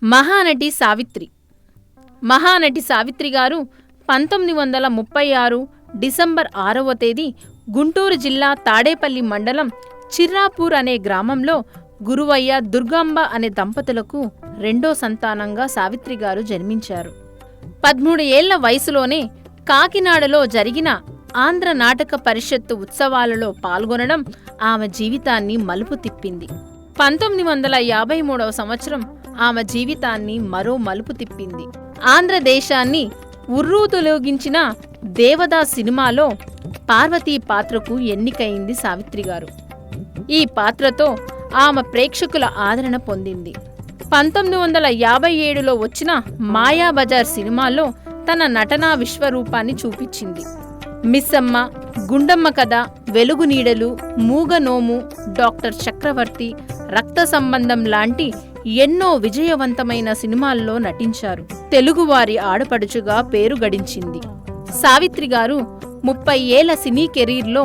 మహానటి సావిత్రి. మహానటి సావిత్రి గారు 1936 డిసెంబర్ 6వ తేదీ గుంటూరు జిల్లా తాడేపల్లి మండలం చిర్రాపూర్ అనే గ్రామంలో గురువయ్య దుర్గాంబ అనే దంపతులకు రెండో సంతానంగా సావిత్రి గారు జన్మించారు. 13 ఏళ్ల వయసులోనే కాకినాడలో జరిగిన ఆంధ్ర నాటక పరిషత్తు ఉత్సవాలలో పాల్గొనడం ఆమె జీవితాన్ని మలుపు తిప్పింది. 1953వ సంవత్సరం ఆమె జీవితాన్ని మరో మలుపు తిప్పింది. ఆంధ్రదేశాన్ని ఉర్రూతొలగించిన దేవదాస్ సినిమాలో పార్వతీ పాత్రకు ఎన్నికయింది సావిత్రి గారు. ఈ పాత్రతో ఆమె ప్రేక్షకుల ఆదరణ పొందింది. 1957లో వచ్చిన మాయాబజార్ సినిమాలో తన నటనా విశ్వరూపాన్ని చూపించింది. మిస్సమ్మ, గుండమ్మ కథ, వెలుగు నీడలు, మూగనోము, డాక్టర్ చక్రవర్తి, రక్త సంబంధం లాంటి ఎన్నో విజయవంతమైన సినిమాల్లో నటించారు. తెలుగువారి ఆడపడుచుగా పేరు గడించింది. సావిత్రి గారు 30 ఏళ్ల సినీ కెరీర్లో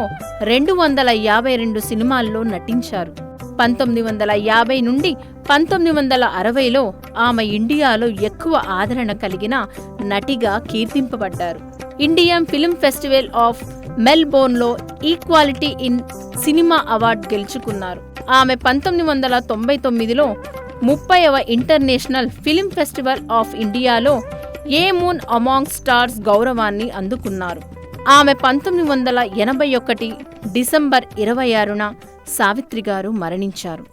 252 సినిమాల్లో నటించారు. 1950 నుండి 1960లో ఆమె ఇండియాలో ఎక్కువ ఆదరణ కలిగిన నటిగా కీర్తింపబడ్డారు. ఇండియన్ ఫిల్మ్ ఫెస్టివల్ ఆఫ్ మెల్బోర్న్లో ఈక్వాలిటీ ఇన్ సినిమా అవార్డు గెలుచుకున్నారు. ఆమె 1999లో 30వ ఇంటర్నేషనల్ ఫిల్మ్ ఫెస్టివల్ ఆఫ్ ఇండియాలో ఏ మూన్ అమాంగ్ స్టార్స్ గౌరవాన్ని అందుకున్నారు. ఆమె 1981 డిసెంబర్ 26న సావిత్రి గారు మరణించారు.